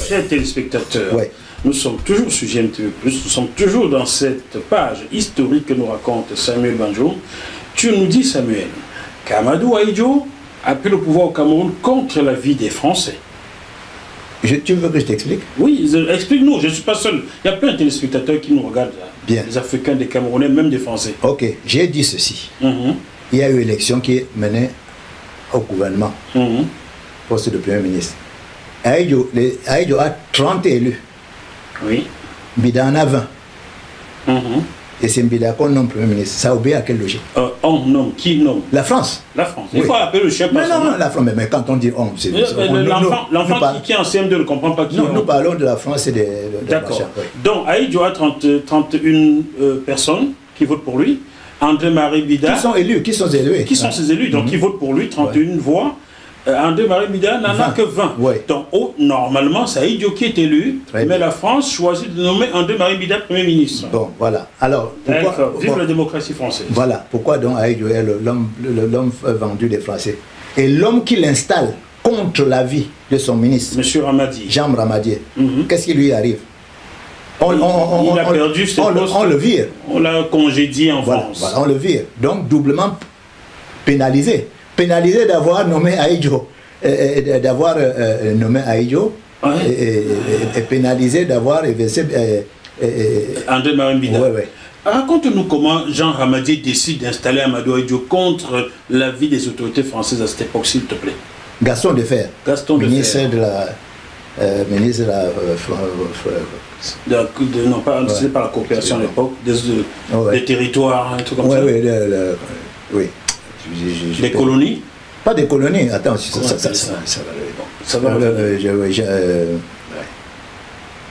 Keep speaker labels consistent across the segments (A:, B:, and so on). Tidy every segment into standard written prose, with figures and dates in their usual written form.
A: Chers téléspectateurs,
B: Ouais.
A: nous sommes toujours sur GMTV+, nous sommes toujours dans cette page historique que nous raconte Samuel Banjo. Tu nous dis, Samuel, qu'Amadou Ahidjo a pris le pouvoir au Cameroun contre l'avis des Français.
B: Tu veux que je t'explique?
A: Oui, explique-nous, je ne suis pas seul. Il y a plein de téléspectateurs qui nous regardent là.
B: Bien.
A: Des Africains, des Camerounais, même des Français.
B: Ok, j'ai dit ceci.
A: Mhm.
B: Il y a eu une élection qui est menée au gouvernement,
A: Mhm.
B: poste de Premier ministre. Ahidjo a 30 élus.
A: Oui.
B: Mbida en a 20.
A: Mhm.
B: Et c'est Mbida qu'on nomme Premier ministre. Ça obéit à quelle logique?
A: On nomme, qui nomme?
B: La France.
A: La France. Il
B: Oui.
A: faut appeler le chef.
B: Non, non, la France. Mais quand on dit on, c'est...
A: L'enfant qui est en CM2 ne comprend pas qui
B: Non,
A: est
B: nous
A: on.
B: parlons de la France et des
A: D'accord.
B: machins, oui.
A: Donc, Ahidjo a 31 personnes qui votent pour lui. André-Marie Bida.
B: Qui sont élus? Qui sont élus?
A: Qui sont ses élus? Donc, qui votent pour lui, 31 voix. André-Marie Bida n'en a
B: 20.
A: que 20.
B: Ouais.
A: Donc, normalement, c'est Ahidjo qui est élu,
B: Très
A: mais
B: bien.
A: la France choisit de nommer André-Marie Bida Premier ministre.
B: Bon, voilà. Alors, pourquoi...
A: D'accord. Vive
B: bon,
A: la démocratie française.
B: voilà. Pourquoi donc Ahidjo est l'homme vendu des Français? Et l'homme qui l'installe contre l'avis de son ministre,
A: Monsieur Ramadi.
B: Jean Ramadier,
A: Mhm.
B: qu'est-ce qui lui arrive?
A: Il a perdu ses postes.
B: On le vire.
A: On l'a congédié en
B: Voilà,
A: France.
B: voilà, on le vire. Donc, doublement pénalisé. Pénalisé d'avoir nommé Ahidjo. D'avoir nommé Ahidjo.
A: Ouais.
B: Et pénalisé d'avoir éversé...
A: André-Marie Bida.
B: ouais, ouais.
A: Raconte-nous comment Jean Ramadier décide d'installer Amadou Ahidjo contre l'avis des autorités françaises à cette époque, s'il te plaît.
B: Gaston Defferre,
A: Gaston
B: ministre
A: Defferre.
B: de la... ministre de la...
A: Non, pas,
B: Ouais.
A: c'est pas la coopération à l'époque,
B: Ouais.
A: des territoires, un truc comme
B: ouais,
A: ça.
B: ouais, oui.
A: Des colonies.
B: Pas des colonies, attends, ça
A: Comment
B: va
A: appelle
B: aller.
A: ça?
B: Ça va aller, bon.
A: Ça va revenir.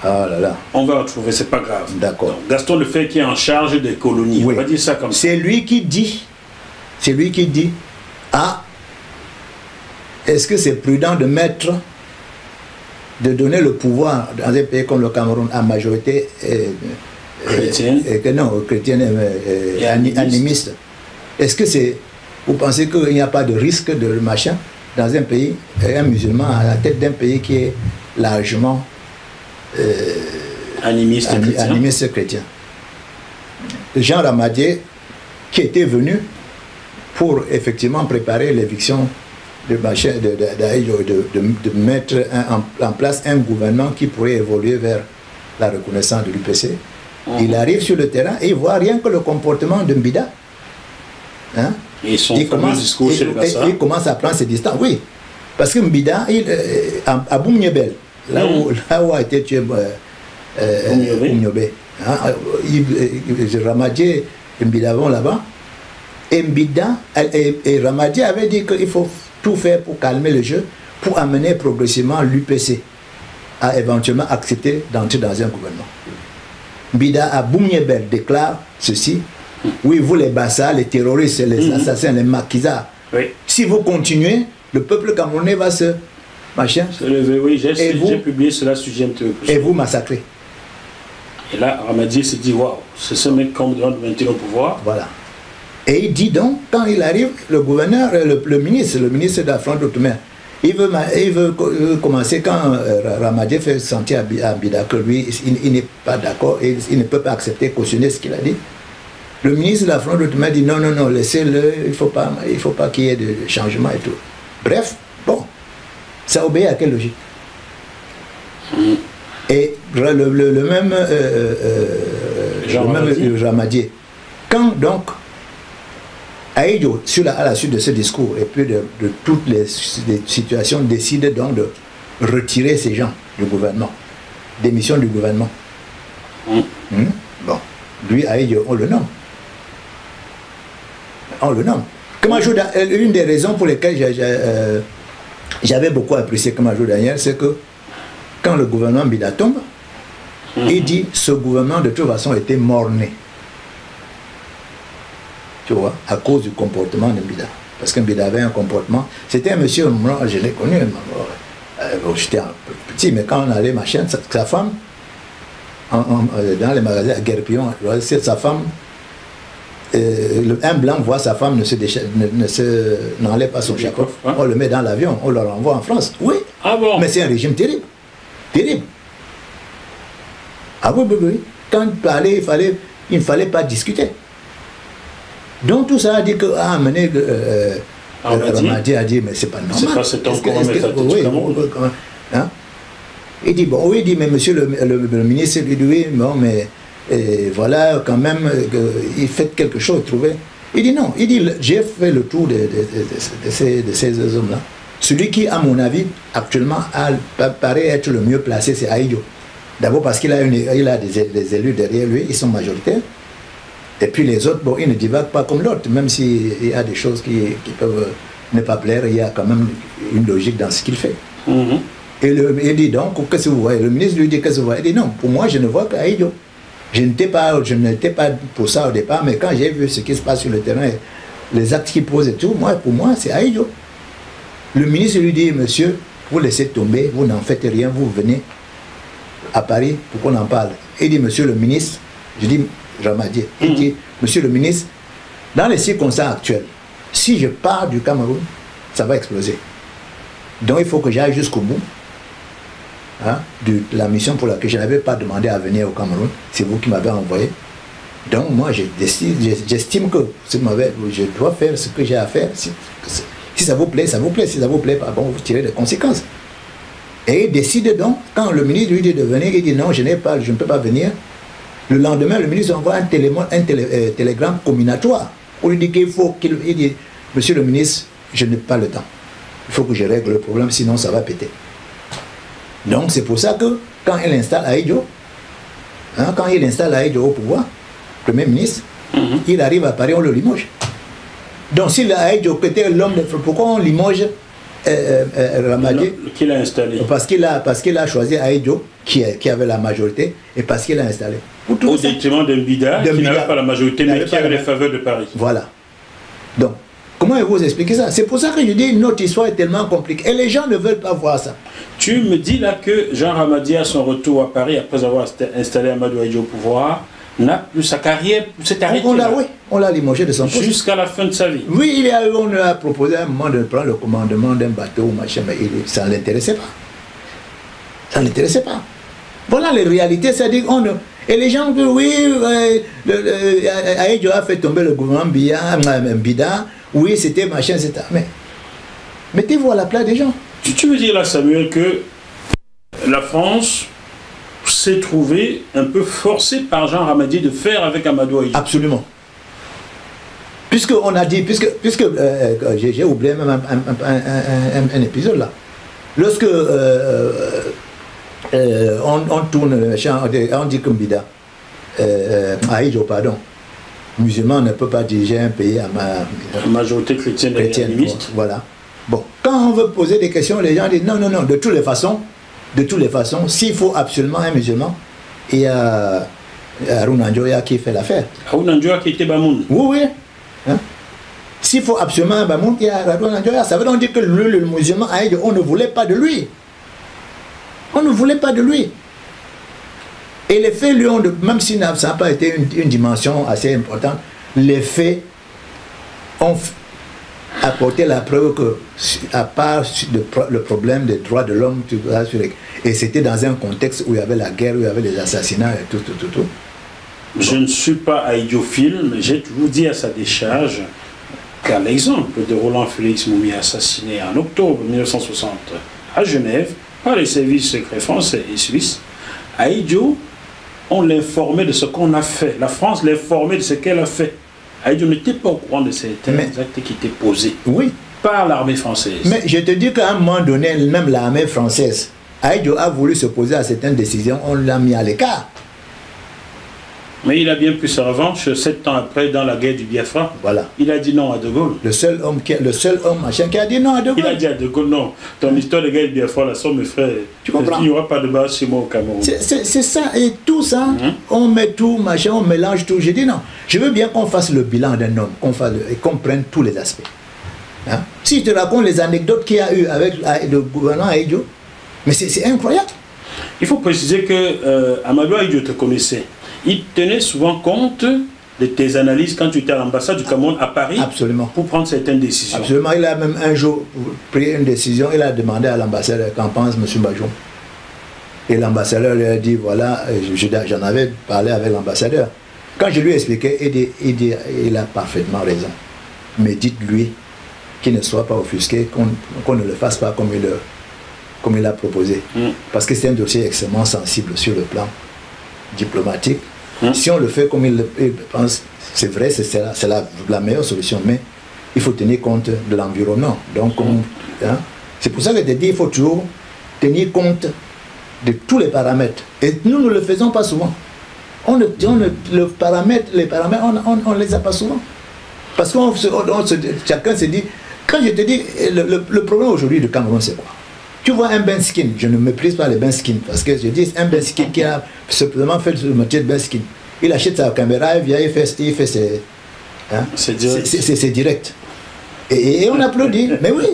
B: Ah là là.
A: On va retrouver, c'est pas grave.
B: D'accord.
A: Donc, Gaston Defferre qui est en charge des colonies.
B: Oui.
A: On va dire ça comme ça.
B: C'est lui qui dit, ah, est-ce que c'est prudent de donner le pouvoir dans un pays comme le Cameroun à majorité
A: Chrétienne.
B: chrétienne
A: Et animiste.
B: animiste? Est-ce que c'est, vous pensez qu'il n'y a pas de risque de machin dans un pays, un musulman à la tête d'un pays qui est largement
A: Animiste chrétien.
B: animiste chrétien? Jean Ramadier, qui était venu pour effectivement préparer l'éviction d'Ahidjo, de mettre en place un gouvernement qui pourrait évoluer vers la reconnaissance de l'UPC. Il arrive sur le terrain et il voit rien que le comportement de Mbida. Hein?
A: Et son fameux discours chez le Bassa.
B: il commence à prendre ses distances. Oui, parce que Mbida, à Boumniebel, là où a été tué Boumniebel, hein, Ramadier et Mbida vont là-bas. Et Mbida et Ramadier avaient dit qu'il faut tout faire pour calmer le jeu, pour amener progressivement l'UPC à éventuellement accepter d'entrer dans un gouvernement. Mbida à Boumniebel déclare ceci: oui, vous les Bassa, les terroristes, les assassins, les maquisards,
A: Oui.
B: si vous continuez, le peuple camerounais va se machin
A: Se lever, oui,
B: Et vous-
A: j'ai publié cela sur GMTV+.
B: et vous massacrer.
A: Et là, Ramadier se dit, waouh, c'est ce mec qu'on me demande de maintenir au pouvoir.
B: Voilà. Et il dit donc, quand il arrive, le gouverneur, le ministre de la France d'Outre-mer, il veut commencer quand Ramadier fait sentir à Mbida que lui, il n'est pas d'accord, et il ne peut pas accepter, cautionner ce qu'il a dit. Le ministre de la France d'Outre-mer dit non, laissez-le, il ne faut pas qu'il y ait de changement et tout. Bref, bon, ça obéit à quelle logique? Et le même Ramadier, quand donc Ahidjo, à la suite de ce discours et puis de toutes les situations, décide donc de retirer ces gens du gouvernement, démission du gouvernement. Bon, lui, Ahidjo, on le nomme. Une des raisons pour lesquelles j'avais beaucoup apprécié Kamajo Daniel, c'est que quand le gouvernement Mbida tombe, il dit ce gouvernement de toute façon était mort-né. Tu vois, à cause du comportement de Mbida. Parce que Mbida avait un comportement. C'était un monsieur, moi je l'ai connu, j'étais petit, mais quand on allait machin, sa femme, dans les magasins à Guerpillon, sa femme, un blanc voit sa femme n'enlève pas son chapeau, on le met dans l'avion, on le renvoie en France. Oui,
A: Ah bon?
B: mais c'est un régime terrible. Terrible. Ah oui, oui, oui. Quand il parlait, il ne fallait pas discuter. Donc tout ça a dit que Ramadi a dit mais c'est pas normal.
A: C'est pas cet homme qu'on met
B: hein? Il dit bon oui, il dit mais monsieur le ministre lui dit oui bon mais voilà quand même il fait quelque chose trouvé. Il dit non, il dit j'ai fait le tour de ces hommes là. Celui qui à mon avis actuellement paraît être le mieux placé c'est Ahidjo. D'abord parce qu'il a des élus derrière lui, ils sont majoritaires. Et puis les autres, bon, ils ne divaguent pas comme l'autre, même s'il y a des choses qui peuvent ne pas plaire, il y a quand même une logique dans ce qu'il fait. Et il dit donc, qu'est-ce que vous voyez? Le ministre lui dit, qu'est-ce que vous voyez? Il dit non, pour moi, je ne vois qu'Ahidjo. Je n'étais pas pour ça au départ, mais quand j'ai vu ce qui se passe sur le terrain, les actes qu'il pose et tout, pour moi, c'est Ahidjo. Le ministre lui dit, monsieur, vous laissez tomber, vous n'en faites rien, vous venez à Paris pour qu'on en parle. Il dit, monsieur le ministre, je dis, Ramadi, il dit, monsieur le ministre, dans les circonstances actuelles, si je pars du Cameroun, ça va exploser. Donc il faut que j'aille jusqu'au bout de la mission pour laquelle je n'avais pas demandé à venir au Cameroun. C'est vous qui m'avez envoyé. Donc moi j'estime que je dois faire ce que j'ai à faire. Si ça vous plaît, ça vous plaît. Si ça vous plaît pas, bon, vous tirez les conséquences. Et il décide donc, quand le ministre lui dit de venir, il dit non, je ne peux pas venir. Le lendemain, le ministre envoie un télégramme combinatoire. On lui dit qu'il faut il dit, monsieur le ministre, je n'ai pas le temps. Il faut que je règle le problème, sinon ça va péter. Donc c'est pour ça que quand il installe Ahidjo, au pouvoir, Premier ministre, il arrive à Paris, on le limoge. Donc si Ahidjo était l'homme de feu, pourquoi on limoge Ramadi?
A: Qui l'a installé?
B: Parce qu'il a choisi Ahidjo, qui avait la majorité, et parce qu'il l'a installé.
A: Au détriment d'un Bida qui n'avait pas la majorité, mais qui avait les faveurs de Paris.
B: Voilà. Donc, comment vous expliquer ça? C'est pour ça que je dis notre histoire est tellement compliquée. Et les gens ne veulent pas voir ça.
A: Tu me dis là que Jean Ramadi, à son retour à Paris, après avoir installé Amadou Ahidjo au pouvoir, sa carrière s'est arrêtée.
B: On l'a limogé de son poste.
A: Jusqu'à la fin de sa vie.
B: Oui, on lui a proposé à un moment de prendre le commandement d'un bateau, machin, mais ça ne l'intéressait pas. Ça ne l'intéressait pas. Voilà les réalités, c'est-à-dire et les gens disent oui, Ahidjo a fait tomber le gouvernement Bida, oui, c'était machin, c'était. Mais mettez-vous à la place des gens.
A: Tu veux dire là, Samuel, que la France s'est trouvée un peu forcée par Jean Ramadi de faire avec Amadou Ahidjo?
B: Absolument. Puisqu'on a dit, j'ai oublié même un épisode là. Lorsque on tourne le champ, on dit que Bida, Ahidjo, pardon, musulman ne peut pas diriger un pays à
A: majorité chrétienne et animiste.
B: Voilà. Bon, quand on veut poser des questions, les gens disent non, de toutes les façons, s'il faut absolument un musulman, il y a Haruna Njoya qui fait l'affaire.
A: Haruna Njoya qui était Bamoun.
B: Oui. Hein? S'il faut absolument un Bamoun, il y a Haruna Njoya. Ça veut donc dire que le musulman Ahidjo, on ne voulait pas de lui. On ne voulait pas de lui. Et les faits lui ont, même si ça n'a pas été une dimension assez importante, les faits ont apporté la preuve que, à part le problème des droits de l'homme, et c'était dans un contexte où il y avait la guerre, où il y avait les assassinats et tout.
A: Je ne suis pas ahidjophile, mais j'ai toujours dit à sa décharge qu'à l'exemple de Roland Félix Moumi assassiné en octobre 1960 à Genève par les services secrets français et suisses, Ahidjo, on l'informait de ce qu'on a fait. La France l'informait de ce qu'elle a fait. Ahidjo n'était pas au courant de certains actes qui étaient posés par l'armée française. Mais je te dis qu'à un moment donné, même l'armée française, Ahidjo a voulu s'opposer à certaines décisions, on l'a mis à l'écart. Mais il a bien pris sa revanche 7 ans après dans la guerre du Biafra. Voilà. Il a dit non à De Gaulle. Le seul homme machin qui a dit non à De Gaulle. Il a dit à De Gaulle non. Ton histoire de guerre du Biafra, là, sont mes frères. Tu comprends? Il n'y aura pas de base chez moi au Cameroun. C'est ça. Et tout ça, on met tout, machin, on mélange tout. J'ai dit non. Je veux bien qu'on fasse le bilan d'un homme, et qu'on prenne tous les aspects. Hein? Si je te raconte les anecdotes qu'il y a eu avec le gouvernement Ahidjo, mais c'est incroyable. Il faut préciser que Amadou Ahidjo te connaissait. Il tenait souvent compte de tes analyses quand tu étais à l'ambassade du Cameroun à Paris. Absolument. Pour prendre certaines décisions. Absolument. Il a même un jour pris une décision, il a demandé à l'ambassade qu'en pense M. Bajoum.
B: Et l'ambassadeur lui a dit, voilà, j'en avais parlé avec l'ambassadeur. Quand je lui ai expliqué, il a parfaitement raison. Mais dites-lui qu'il ne soit pas offusqué, qu'on ne le fasse pas comme il a proposé. Parce que c'est un dossier extrêmement sensible sur le plan diplomatique. Si on le fait comme il pense, c'est vrai, c'est la meilleure solution, mais il faut tenir compte de l'environnement. Donc, c'est pour ça que je te dis, il faut toujours tenir compte de tous les paramètres. Et nous ne le faisons pas souvent. Les paramètres, on ne les a pas souvent. Parce que chacun se dit, quand je te dis, le problème aujourd'hui du Cameroun, c'est quoi? Tu vois un Ben Skin, je ne méprise pas les Ben Skin, parce que je dis un Ben Skin qui a simplement fait le métier de Ben Skin. Il achète sa caméra, il vient, il fait ses... C'est direct. Et on applaudit, mais oui,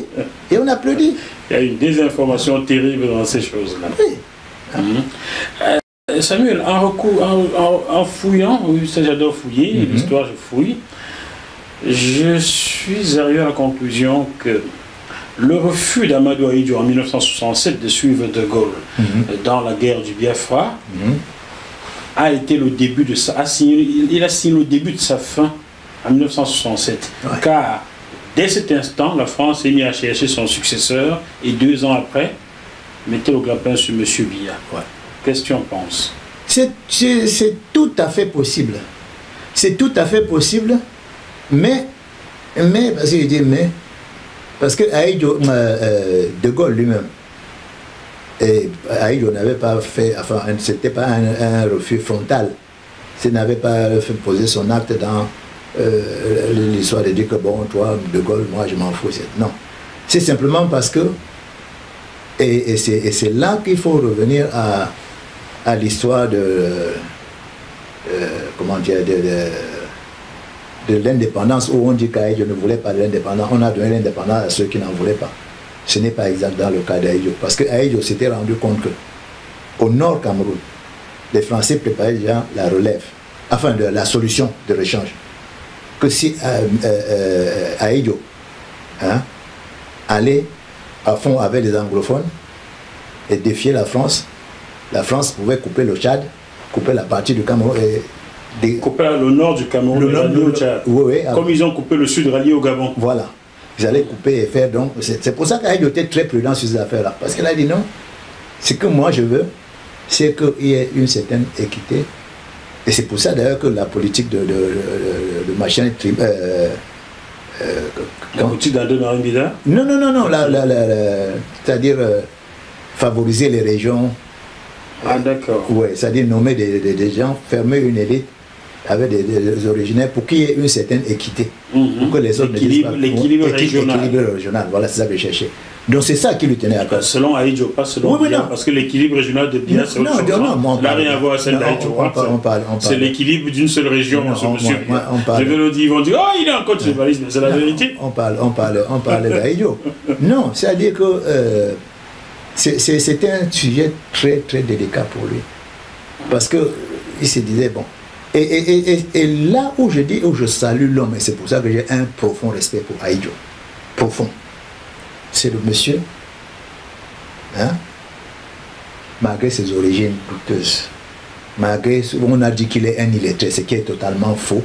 B: et on applaudit.
A: Il y a une désinformation terrible dans ces choses-là.
B: Oui.
A: Samuel, en fouillant, oui, ça j'adore fouiller, l'histoire je fouille, je suis arrivé à la conclusion que le refus d'Amadou Ahidjo en 1967 de suivre De Gaulle dans la guerre du Biafra a été le début de ça. Il a signé le début de sa fin en 1967. Ouais. Car dès cet instant, la France est mise à chercher son successeur et 2 ans après, mettait le grappin sur M. Biya. Ouais. Qu'est-ce que tu en penses?
B: C'est tout à fait possible. C'est tout à fait possible, mais parce que je dis mais, parce que Ahidjo, De Gaulle lui-même, Ahidjo n'avait pas fait, enfin, c'était pas un refus frontal. Il n'avait pas fait poser son acte dans l'histoire de dire que bon, toi, De Gaulle, moi je m'en fous. Non. C'est simplement parce que, et c'est là qu'il faut revenir à l'histoire comment dire, de l'indépendance, où on dit qu'Ahidjo ne voulait pas de l'indépendance. On a donné l'indépendance à ceux qui n'en voulaient pas. Ce n'est pas exact dans le cas d'Ahidjo, parce que Ahidjo s'était rendu compte que au nord Cameroun, les Français préparaient déjà la relève, enfin de la solution de l'échange. Que si Ahidjo allait à fond avec les anglophones et défier la France pouvait couper le Tchad, couper la partie du Cameroun et
A: couper le nord du Cameroun et rallier au Tchad.
B: Oui,
A: comme ils ont coupé le sud, rallié au Gabon.
B: Voilà. Ils allaient couper et faire donc. C'est pour ça qu'Ahidjo était très prudent sur ces affaires-là. Parce qu'elle a dit non, ce que moi je veux, c'est qu'il y ait une certaine équité. Et c'est pour ça d'ailleurs que la politique de machin
A: la politique d'André Marine Bida?
B: Non, c'est-à-dire favoriser les régions.
A: Ah d'accord.
B: Oui, c'est-à-dire nommer des gens, fermer une élite avec des originaires pour qu'il y ait une certaine équité. Pour que les autres
A: l'équilibre
B: régional. Voilà, c'est ça que je cherchais. Donc c'est ça qui lui tenait à cœur.
A: Selon Ahidjo, pas selon Biya, parce que l'équilibre régional de Biya, c'est autre chose.
B: Non,
A: ça n'a rien à voir avec celle d'Ahidjo. C'est l'équilibre d'une seule région, monsieur. Je vais le dire, ils vont dire, oh, il est en Côte d'Ivoire, mais c'est la vérité.
B: On parle d'Ahidjo. Non, c'est-à-dire que c'était un sujet très, très délicat pour lui. Parce qu'il se disait, bon, et là où je salue l'homme, et c'est pour ça que j'ai un profond respect pour Ahidjo, profond, c'est le monsieur, malgré ses origines douteuses, malgré on a dit qu'il est un illettré, ce qui est totalement faux,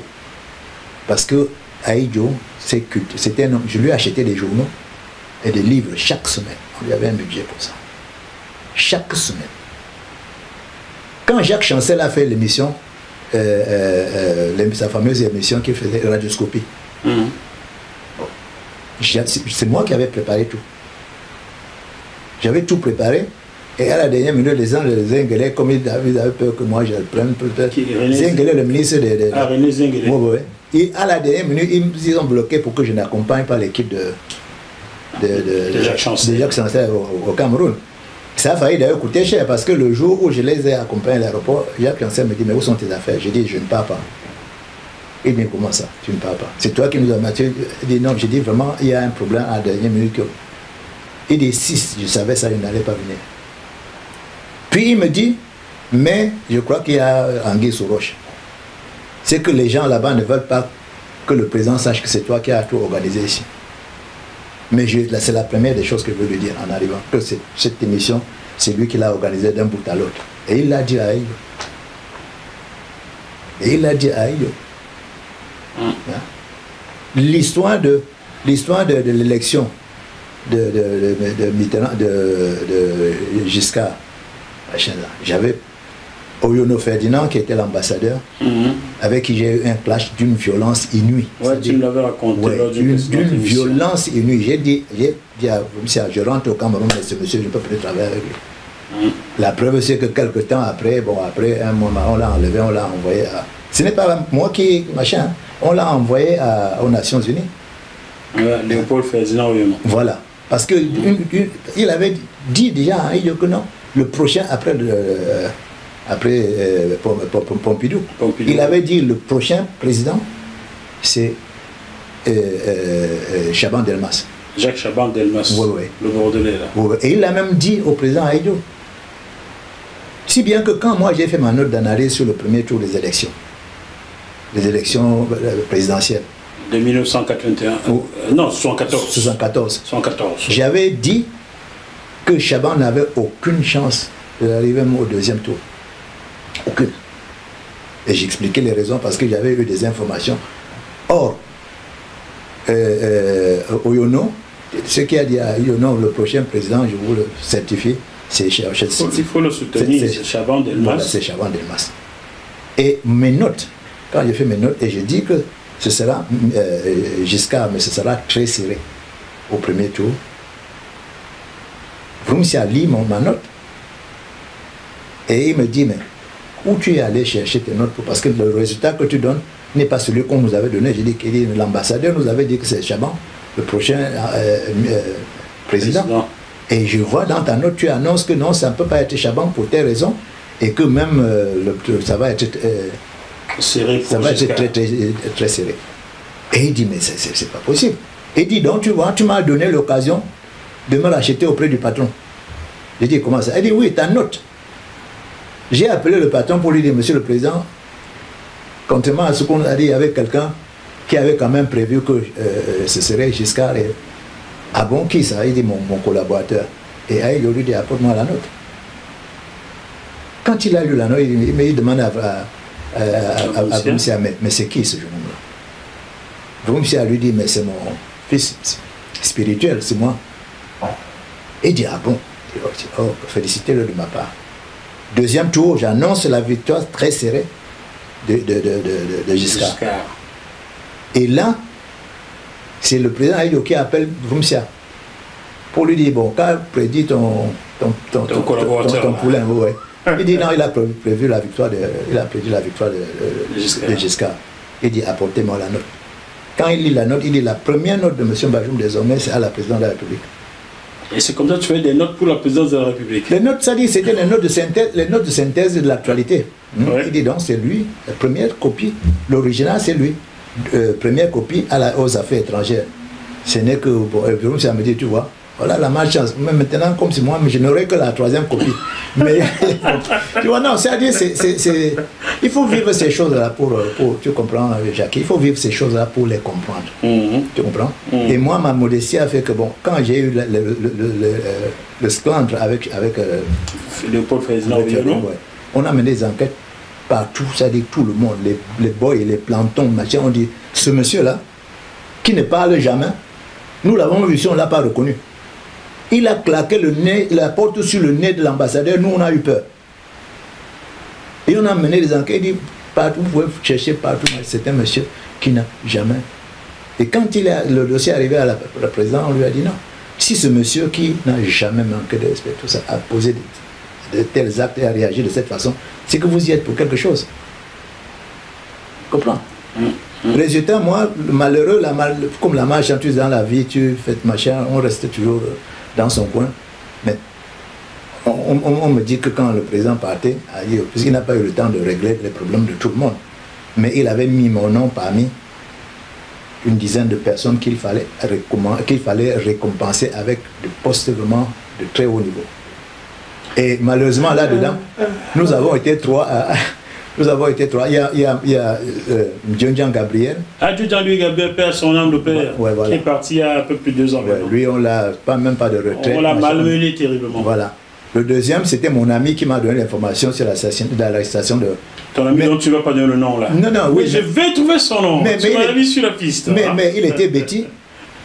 B: parce que Ahidjo, c'était un homme, je lui ai acheté des journaux et des livres chaque semaine. Il y avait un budget pour ça. Chaque semaine. Quand Jacques Chancel a fait l'émission, sa fameuse émission qui faisait Radioscopie, c'est moi qui avais préparé tout. J'avais tout préparé. Et à la dernière minute, les Zinguelais, comme ils avaient peur que moi je le prenne, peut-être. Zinguelais, le ministre de
A: René Zinguelais.
B: Et à la dernière minute, ils ont bloqué pour que je n'accompagne pas l'équipe de Jacques Chancel au Cameroun. Ça a failli d'ailleurs coûter cher parce que le jour où je les ai accompagnés à l'aéroport, Jacques Chancel me dit, mais où sont tes affaires? J'ai dit, je ne pars pas. Il dit, comment ça, tu ne pars pas? C'est toi qui nous as battu. Il dit, non, j'ai dit, vraiment, il y a un problème à la dernière minute. Il dit, si je savais ça, il n'allait pas venir. Puis il me dit, mais je crois qu'il y a anguille sous roche. C'est que les gens là-bas ne veulent pas que le président sache que c'est toi qui as tout organisé ici. Mais c'est la première des choses que je veux lui dire en arrivant, que cette émission c'est lui qui l'a organisé d'un bout à l'autre. Et il l'a dit à Aïdo. Et il l'a dit à Aïdo. L'histoire de l'élection de Mitterrand, de Giscard, j'avais Oyono Ferdinand qui était l'ambassadeur, avec qui j'ai eu un clash d'une violence inouïe.
A: Ouais, tu me l'avais raconté lors d'une
B: violence inouïe. J'ai dit à monsieur, je rentre au Cameroun, mais ce monsieur, je ne peux plus travailler avec lui. La preuve, c'est que quelques temps après, après un moment, on l'a enlevé, on l'a envoyé à... Ce n'est pas moi qui... machin, on l'a envoyé aux Nations Unies.
A: Ouais, Léopold Ferdinand Oyono.
B: Voilà. Parce qu'il avait dit déjà à Aïdo que non, le prochain, après Pompidou, il avait dit le prochain président, c'est Chaban Delmas.
A: Jacques Chaban Delmas, le Bordelais là.
B: Et il l'a même dit au président Aïdo. Si bien que quand moi j'ai fait ma note d'analyse sur le premier tour des élections présidentielles,
A: de 1981, non, 74.
B: J'avais dit que Chaban n'avait aucune chance d'arriver au deuxième tour. Aucune. Et j'expliquais les raisons parce que j'avais eu des informations. Or, Oyono, ce qui a dit à Oyono, le prochain président, je vous le certifie, c'est Chaban.
A: Il faut le soutenir, c'est Chaban Delmas.
B: Voilà, c'est Chaban Delmas. Et mes notes, quand j'ai fait mes notes, et je dis que ce sera Giscard, mais ce sera très serré au premier tour. Vroumsia lit ma note. Et il me dit, mais où tu es allé chercher tes notes parce que le résultat que tu donnes n'est pas celui qu'on nous avait donné. J'ai dit que l'ambassadeur nous avait dit que c'est Chaban, le prochain président. Et je vois dans ta note, tu annonces que non, ça ne peut pas être Chaban pour telle raison, et que même ça va être...
A: serré,
B: ça va être très serré. Et il dit, mais c'est pas possible. Et il dit, donc tu vois, tu m'as donné l'occasion de me racheter auprès du patron. J'ai dit, comment ça? Il dit, oui, ta note. J'ai appelé le patron pour lui dire, monsieur le président, contrairement à ce qu'on a dit, il y avait quelqu'un qui avait quand même prévu que ce serait Giscard. Et, ah bon, qui ça? Il dit, mon collaborateur. Et il lui dit, apporte-moi la note. Quand il a lu la note, il demande à Vroumsia, mais c'est qui ce jeune homme-là? Vroumsia lui dit, mais c'est mon fils spirituel, c'est moi. Et il dit, ah bon? Oh, félicitez-le de ma part. Deuxième tour, j'annonce la victoire très serrée de Giscard. Et là, c'est le président Aïdo qui appelle Vroumsia pour lui dire, bon, quand prédit ton poulain, ouais. Il dit non, il a prévu la victoire de Giscard. Il dit apportez-moi la note. Quand il lit la note, il dit la première note de M. Bajoum désormais, c'est à la présidente de la République.
A: Et c'est comme ça que tu fais des notes pour la présidence de la République.
B: Les notes, ça dit, c'était les notes de synthèse de l'actualité. Il dit donc c'est lui, la première copie, l'original c'est lui. Première copie aux affaires étrangères. Ce n'est que, bon, ça me dit, tu vois, voilà la malchance. Mais maintenant, comme c'est moi, mais je n'aurai que la troisième copie. Mais, tu vois, non, c'est-à-dire, il faut vivre ces choses-là pour, tu comprends, Jacques, il faut vivre ces choses-là pour les comprendre. Tu comprends? Et moi, ma modestie a fait que, bon, quand j'ai eu le scandale avec
A: Léopold Ferdinand Oyono,
B: on a mené des enquêtes partout, c'est-à-dire tout le monde, les boys, les plantons, machin, on dit, ce monsieur-là, qui ne parle jamais, nous l'avons vu si on ne l'a pas reconnu. Il a claqué le nez, la porte sur le nez de l'ambassadeur, nous on a eu peur. Et on a mené des enquêtes, dit, partout, vous pouvez chercher partout, c'est un monsieur qui n'a jamais. Et quand le dossier est arrivé à la présidente, on lui a dit non. Si ce monsieur qui n'a jamais manqué de respect, tout ça, a posé de tels actes et a réagi de cette façon, c'est que vous y êtes pour quelque chose. Comprends? Résultat, moi, malheureux, comme la malchance dans la vie, tu fais machin, on reste toujours dans son coin. Mais on me dit que quand le président partait, puisqu'il n'a pas eu le temps de régler les problèmes de tout le monde, mais il avait mis mon nom parmi une dizaine de personnes qu'il fallait récompenser avec des postes vraiment de très haut niveau. Et malheureusement, là-dedans, nous avons été trois. Il y a Djondjan Gabriel. Ah,
A: Djondjan Gabriel perd son âme de père,
B: voilà.
A: Qui est parti il y a un peu plus de 2 ans.
B: Lui, on l'a même pas de retraite.
A: On l'a malmené terriblement.
B: Voilà. Le deuxième, c'était mon ami qui m'a donné l'information sur l'arrestation de...
A: Ton ami dont tu ne vas pas donner le nom là.
B: Non, non,
A: oui. Je vais trouver son nom. Tu m'as mis sur la piste.
B: Mais il était bêtis.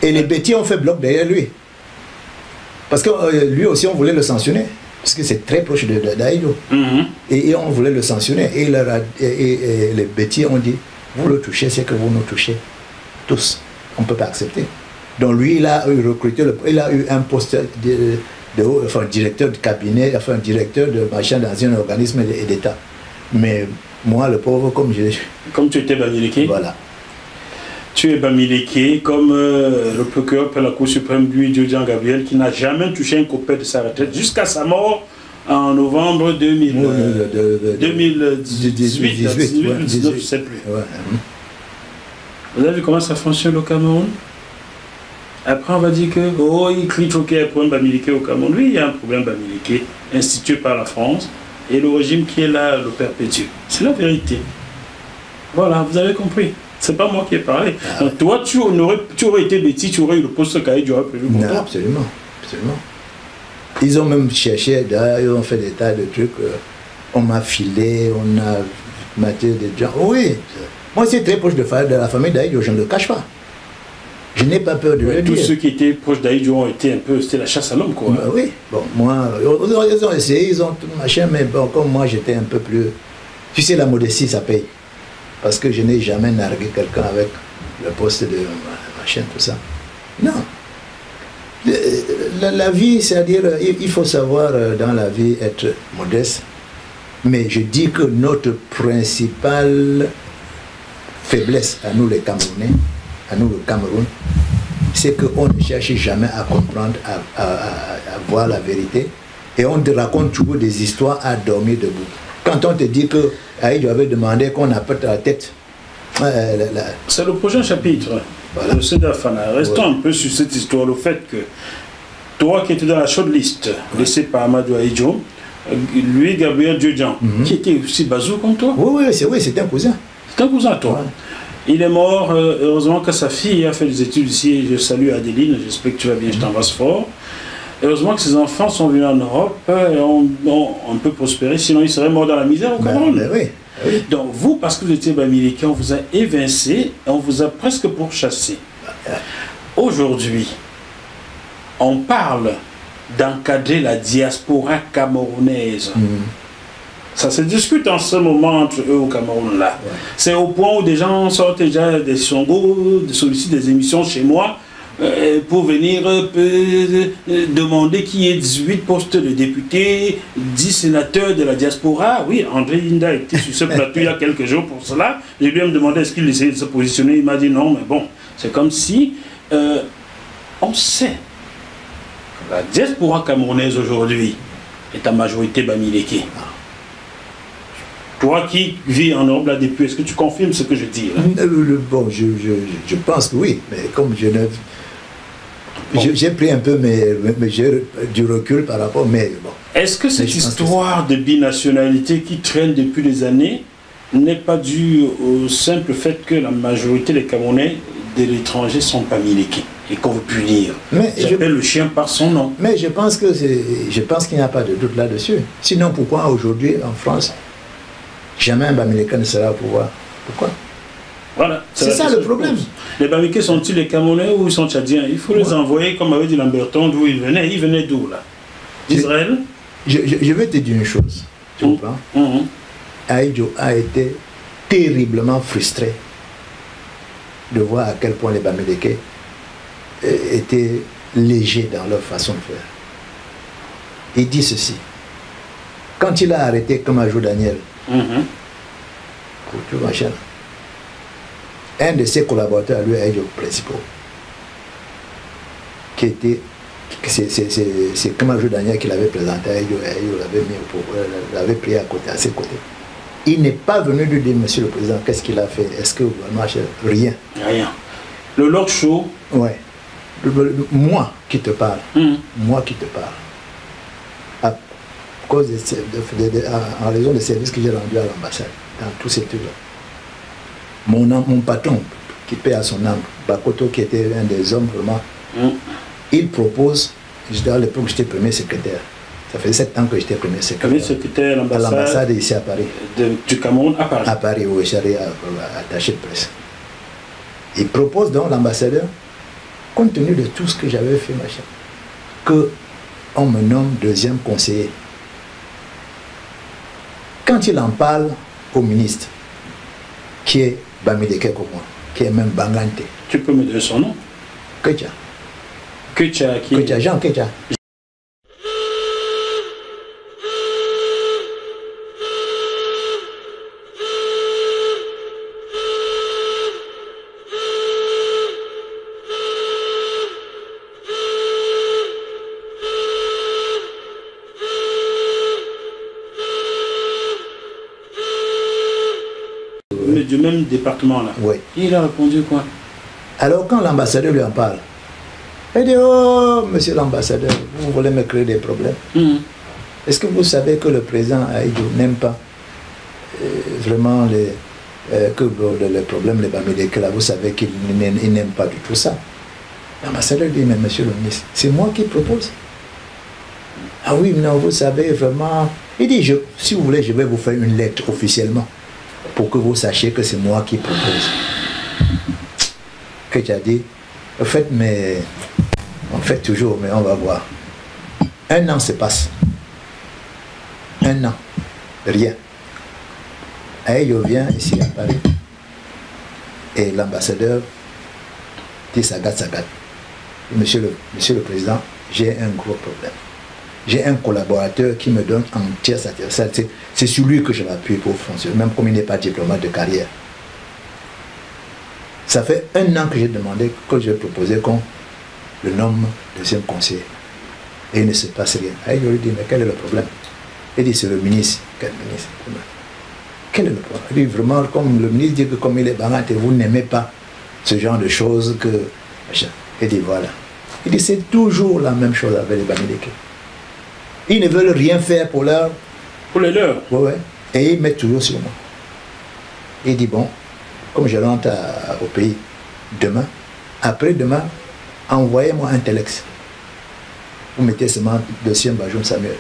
B: Et les bêtis ont fait bloc derrière lui. Parce que lui aussi, on voulait le sanctionner. Parce que c'est très proche d'Aïdjo. Et on voulait le sanctionner. Et les bêtis ont dit, vous le touchez, c'est que vous nous touchez. Tous. On ne peut pas accepter. Donc lui, il a recruté, il a eu un poste enfin, directeur de cabinet, enfin directeur de machin dans un organisme d'État. Mais moi, le pauvre, comme
A: tu étais Bamileke.
B: Voilà.
A: Tu es Bamileke, comme le procureur de la Cour suprême, lui, Djodjan Gabriel, qui n'a jamais touché un copec de sa retraite jusqu'à sa mort en novembre 2018, je ne sais plus.
B: Ouais.
A: Vous avez vu comment ça fonctionne au Cameroun? Après, on va dire que, il crie qu'il y a un problème Bamileke au Cameroun. Oui, il y a un problème Bamileke institué par la France et le régime qui est là le perpétue. C'est la vérité. Voilà, vous avez compris. C'est pas moi qui ai parlé. Donc, toi, tu aurais été bêtis, tu aurais eu le poste qu'Aïdjo aurait prévu pour toi.
B: Absolument, absolument. Ils ont même cherché, ils ont fait des tas de trucs. On m'a filé, on a maté des gens. Oui, moi c'est très proche de la famille d'Aïdjo, je ne le cache pas. Je n'ai pas peur de le dire.
A: Tous ceux qui étaient proches d'Aïdjo ont été un peu, c'était la chasse à l'homme, quoi.
B: Bah oui, bon, moi, ils ont essayé, ils ont tout machin, mais bon, comme moi j'étais un peu plus... Tu sais, la modestie, ça paye. Parce que je n'ai jamais nargué quelqu'un avec le poste de machin, tout ça. Non. La vie, c'est-à-dire, il faut savoir dans la vie être modeste. Mais je dis que notre principale faiblesse à nous les Camerounais, à nous le Cameroun, c'est qu'on ne cherche jamais à comprendre, à voir la vérité. Et on te raconte toujours des histoires à dormir debout. Quand on te dit que Aïdjo avait demandé qu'on apporte la tête.
A: C'est le prochain chapitre. Voilà. Le Cédafana. Restons un peu sur cette histoire. Le fait que toi qui étais dans la shortlist laissée par Amadou Aïdjo, lui, Gabriel Djodjan, qui était aussi bazou comme toi.
B: Oui, c'est un cousin.
A: C'est un cousin, toi. Ouais. Il est mort, heureusement que sa fille a fait des études ici. Je salue Adeline, j'espère que tu vas bien, je t'embrasse fort. Heureusement que ses enfants sont venus en Europe et ont un peu prospéré, sinon ils seraient morts dans la misère au Cameroun.
B: Oui.
A: Donc vous, parce que vous étiez Bamileke, on vous a évincé et on vous a presque pourchassé. Aujourd'hui, on parle d'encadrer la diaspora camerounaise. Ça se discute en ce moment entre eux au Cameroun là. C'est au point où des gens sortent déjà des songos, sollicitent des émissions chez moi pour venir demander qu'il y ait 18 postes de députés, 10 sénateurs de la diaspora. Oui, André Linda était sur ce plateau il y a quelques jours pour cela. Je lui ai demandé est-ce qu'il essayait de se positionner. Il m'a dit non, mais bon, c'est comme si on sait que la diaspora camerounaise aujourd'hui est en majorité Bamileke. Toi qui vis en Europe là depuis, est-ce que tu confirmes ce que je dis là?
B: Bon, je pense que oui, mais comme je ne... J'ai pris un peu j'ai du recul par rapport, mais bon.
A: Est-ce que cette histoire de binationalité qui traîne depuis des années n'est pas due au simple fait que la majorité des Camerounais de l'étranger sont Bamileke et qu'on veut punir? J'appelle le chien par son nom.
B: Mais je pense qu'il n'y a pas de doute là-dessus. Sinon, pourquoi aujourd'hui en France jamais un Bamileke ne sera au pouvoir? Pourquoi?
A: Voilà.
B: C'est ça le problème.
A: Les Bamileke sont-ils les Camerounais ou ils sont Tchadiens? Il faut les envoyer, comme avait dit Lamberton, d'où ils venaient. Ils venaient d'où là? D'Israël?
B: Je vais te dire une chose. Tu comprends? Aïdjo a été terriblement frustré de voir à quel point les Bamileke étaient légers dans leur façon de faire. Il dit ceci. Quand il a arrêté Kamajo Daniel, un de ses collaborateurs à lui, Aïdjo principaux, qui était, c'est Kamajo Daniel qui l'avait présenté à Aïdjo, Aïdjo l'avait pris à ses côtés. Il n'est pas venu lui dire, monsieur le président, qu'est-ce qu'il a fait? Est-ce que vous marchez? Rien.
A: Rien. Le Lord Show.
B: Ouais. Moi qui te parle. Moi qui te parle. À cause en raison des services que j'ai rendus à l'ambassade, dans tous ces trucs-là. Mon patron, qui paie à son âme, Bakoto, qui était un des hommes vraiment, il propose, à l'époque j'étais premier secrétaire, Ça fait 7 ans que j'étais premier secrétaire.
A: Premier secrétaire
B: à l'ambassade ici à Paris.
A: Du Cameroun à Paris.
B: À Paris, où j'allais attaché de presse. Il propose donc l'ambassadeur, compte tenu de tout ce que j'avais fait, machin, qu'on me nomme deuxième conseiller. Quand il en parle au ministre, qui est Bamileke comme moi, qui est même Bangante.
A: Tu peux me donner son nom?
B: Ketia.
A: Ketia qui
B: Ketia, Jean Ketia.
A: Mais du même département là.
B: Oui.
A: Il a répondu quoi?
B: Alors quand l'ambassadeur lui en parle, il dit, oh, monsieur l'ambassadeur, vous voulez me créer des problèmes. Est-ce que vous savez que le président Aïdjo n'aime pas vraiment les problèmes, les Bamileke là, vous savez qu'il n'aime pas du tout ça. L'ambassadeur dit, mais monsieur le ministre, c'est moi qui propose. Ah oui, non, vous savez vraiment. Il dit, si vous voulez, je vais vous faire une lettre officiellement pour que vous sachiez que c'est moi qui propose. Que tu as dit, en fait, mais on fait toujours, mais on va voir. 1 an se passe. 1 an. Rien. Aïe vient ici à Paris. Et l'ambassadeur dit Sagat. Monsieur le Président, j'ai un gros problème. J'ai un collaborateur qui me donne entière satisfaction. C'est sur lui que je m'appuie pour fonctionner, même comme il n'est pas diplomate de carrière. Ça fait 1 an que j'ai demandé, que j'ai proposé qu'on le nomme deuxième conseiller. Et il ne se passe rien. Et je lui dis, mais quel est le problème? Il dit, c'est le ministre. Quel ministre? Quel est le problème? Il dit, vraiment, comme le ministre dit que comme il est Bangante, vous n'aimez pas ce genre de choses que... Il dit, voilà. Il dit, c'est toujours la même chose avec les Bamileke. Ils ne veulent rien faire pour leur...
A: Pour les leurs.
B: Ouais. Et ils mettent toujours sur moi. Il dit, bon, comme je rentre au pays demain, après-demain, envoyez-moi un telex. Vous mettez seulement dossier Bajoum Samuel.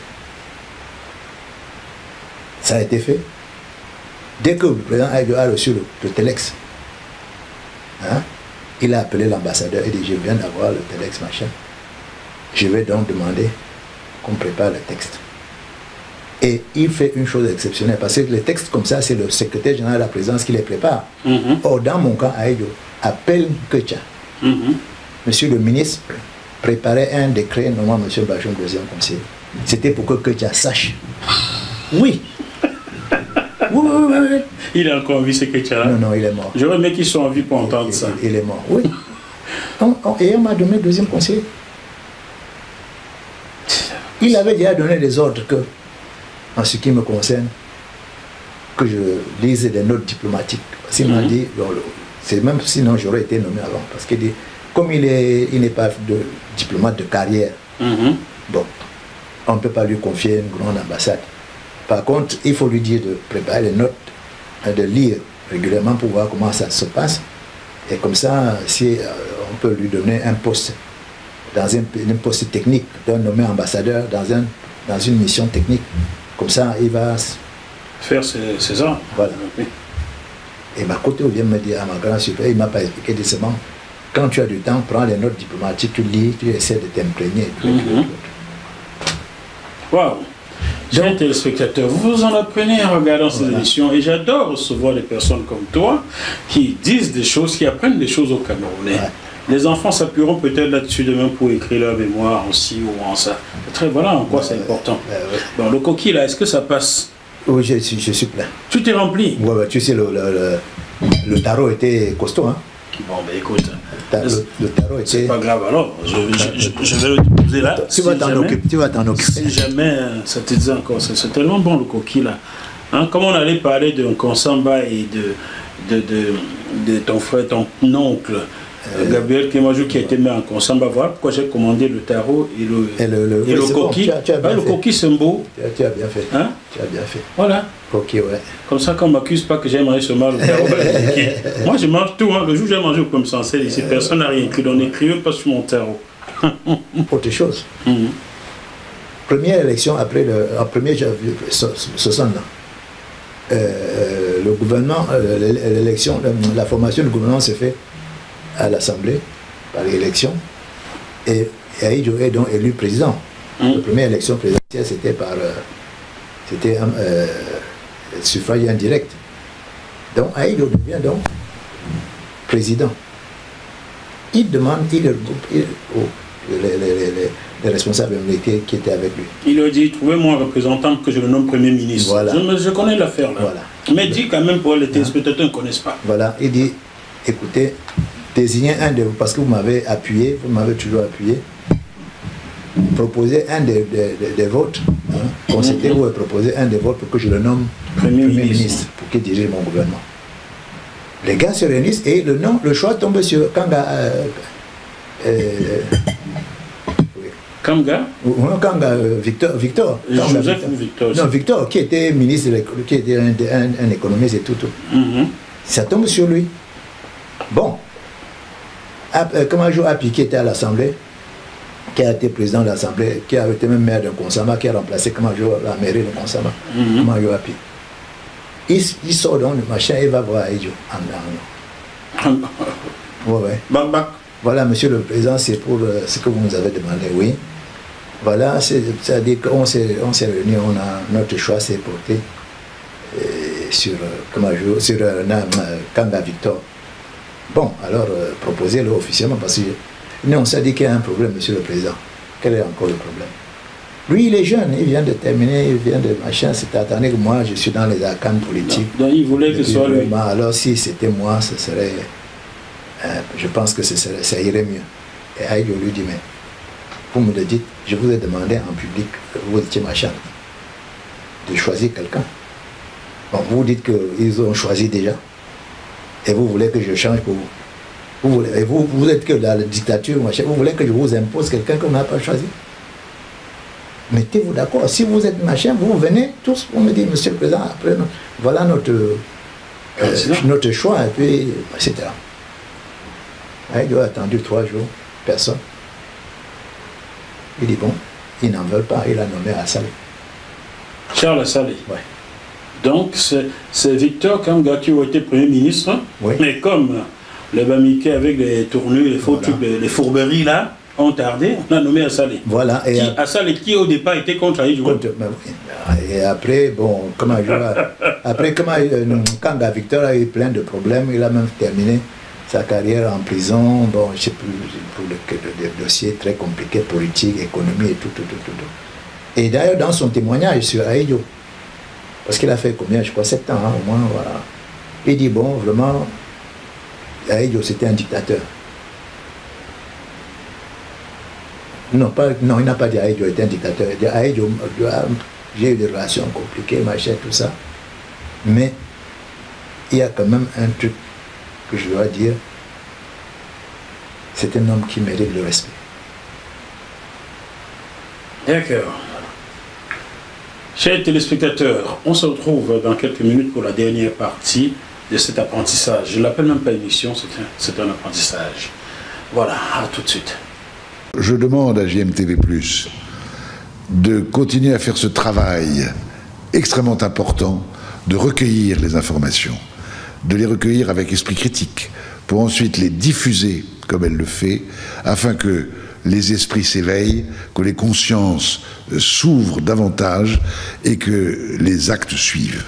B: Ça a été fait. Dès que le président a reçu le telex, hein, il a appelé l'ambassadeur et dit, je viens d'avoir le telex, machin. Je vais donc demander qu'on prépare le texte. Et il fait une chose exceptionnelle, parce que les textes comme ça, c'est le secrétaire général de la présidence qui les prépare. Or, dans mon cas, Aïdjo appelle Ketia. Monsieur le ministre préparait un décret nommant M. Bajoum deuxième conseiller. C'était pour que Ketia sache. Oui. Oui.
A: Il est encore en vie, ce Ketia là?
B: Non, il est mort.
A: J'aurais aimé qu'ils soient en vie pour entendre ça.
B: Il est mort, oui. Et on m'a donné deuxième conseiller. Il avait déjà donné des ordres que, en ce qui me concerne, que je lise des notes diplomatiques. Parce qu'il m'a dit, c'est même sinon j'aurais été nommé avant. Parce qu'il dit, comme il n'est pas diplomate de carrière, bon, on ne peut pas lui confier une grande ambassade. Par contre, il faut lui dire de préparer les notes, de lire régulièrement pour voir comment ça se passe. Et comme ça, si on peut lui donner un poste, dans un poste technique, d'un nommé ambassadeur dans une mission technique. Comme ça, il va
A: faire ses ordres.
B: Voilà. Et ma côté vient me dire à ma grande surprise, il ne m'a pas expliqué décemment. Quand tu as du temps, prends les notes diplomatiques, tu lis, tu essaies de t'imprégner.
A: Waouh! Chers téléspectateurs, vous en apprenez en regardant ces émissions et j'adore recevoir des personnes comme toi qui disent des choses, qui apprennent des choses aux Camerounais. Les enfants s'appuieront peut-être là-dessus demain pour écrire leur mémoire aussi ou en ça. Voilà en quoi c'est important. Bon, le coquille là, est-ce que ça passe?
B: Oui, je suis plein.
A: Tu t'es rempli?
B: Oui, tu sais, le tarot était costaud. Hein?
A: Bon, ben écoute.
B: Le tarot était...
A: C'est pas grave alors. Je vais le déposer là.
B: Tu vas t'en occuper. Si
A: jamais ça te dit encore, c'est tellement bon le coquille là. Hein, comme on allait parler d'un Konsamba et de ton frère, ton oncle. Gabriel Kémajou qui a été mis en Konsamba, voilà pourquoi j'ai commandé le tarot et le coquille.
B: Bon,
A: le coquille c'est beau.
B: Tu as bien fait.
A: Hein?
B: Tu as bien fait.
A: Voilà.
B: Coquille, ouais.
A: Comme ça qu'on ne m'accuse pas que j'ai mangé seulement le tarot. Moi je mange tout. Hein. Le jour où j'ai mangé au Comme Sancel, ici personne n'a rien écrit. On n'écrit même pas sur mon tarot.
B: Autre chose. première élection après en 1er janvier 60 ans. Le gouvernement, l'élection, la formation du gouvernement se fait à l'Assemblée par l'élection et Ahidjo est donc élu président. La première élection présidentielle c'était par suffrage indirect. Donc Ahidjo devient donc président. Il demande, les responsables qui étaient avec lui.
A: Il lui a dit, trouvez-moi un représentant que je le nomme Premier ministre.
B: Voilà.
A: Je connais l'affaire là. Voilà. Mais dit quand même pour les téléspectateurs ne connaissent pas.
B: Voilà, il dit, écoutez, désignez un de vous, parce que vous m'avez appuyé, vous m'avez toujours appuyé, proposez un des votes, concédez-vous et proposez un des votes pour que je le nomme Premier ministre, pour qu'il dirige mon gouvernement. Les gars se réunissent et le choix tombe sur Kanga.
A: Kanga
B: Victor.
A: Joseph ou Victor.
B: Non, Victor, qui était ministre, qui était un économiste et tout. Ça tombe sur lui. Bon. Kamajo Api, qui était à l'Assemblée, qui a été président de l'Assemblée, qui a été même maire de Konsama, qui a remplacé Kamajo à la mairie de Konsama. Kamajo Api. Il sort donc le machin et va voir Ahidjo. Ouais. Voilà, monsieur le président, c'est pour ce que vous nous avez demandé, oui. Voilà, c'est-à-dire qu'on s'est réunis, notre choix s'est porté sur Kanga Victor. Bon, alors proposez-le officiellement, parce que nous, on s'est dit qu'il y a un problème, monsieur le président. Quel est encore le problème? Lui, il est jeune, il vient de terminer, il vient de machin, c'est attendez que moi, je suis dans les arcanes politiques.
A: Donc il voulait que ce soit lui.
B: Alors si c'était moi, ce serait... je pense que ça irait mieux. Et Ahidjo lui dit, mais vous me le dites, je vous ai demandé en public, vous étiez machin, de choisir quelqu'un. Bon, vous dites qu'ils ont choisi déjà, et vous voulez que je change pour vous. Et vous êtes que dans la dictature, machin, vous voulez que je vous impose quelqu'un qu'on n'a pas choisi. Mettez-vous d'accord. Si vous êtes machin, vous venez tous, vous me dites, monsieur le président, après, voilà notre choix, et puis, etc. Il a attendu 3 jours, personne. Il dit bon, ils n'en veulent pas, il a nommé Assalé.
A: Charles Assalé.
B: Oui.
A: Donc c'est Victor Kanga qui a été Premier ministre,
B: oui.
A: Mais comme les Bamiké avec les tournures, les faux trucs, les fourberies là, ont tardé, on a nommé Assalé.
B: Voilà. Et
A: Assalé qui au départ était contre Ahidjo.
B: Et après, bon, Kanga Victor a eu plein de problèmes, il a même terminé sa carrière en prison, bon, je ne sais plus, pour des dossiers très compliqués, politiques, économie et tout. Et d'ailleurs, dans son témoignage sur Ahidjo, parce qu'il a fait combien, je crois, 7 ans, hein, au moins, voilà. Il dit, bon, vraiment, Ahidjo, c'était un dictateur. Non, il n'a pas dit Ahidjo était un dictateur. Il dit Ahidjo, j'ai eu des relations compliquées, machin, tout ça. Mais il y a quand même un truc que je dois dire, c'est un homme qui mérite le respect.
A: D'accord. Chers téléspectateurs, on se retrouve dans quelques minutes pour la dernière partie de cet apprentissage. Je ne l'appelle même pas émission, c'est un apprentissage. Voilà, à tout de suite.
C: Je demande à GMTV+, de continuer à faire ce travail extrêmement important, de recueillir les informations, de les recueillir avec esprit critique, pour ensuite les diffuser comme elle le fait, afin que les esprits s'éveillent, que les consciences s'ouvrent davantage et que les actes suivent.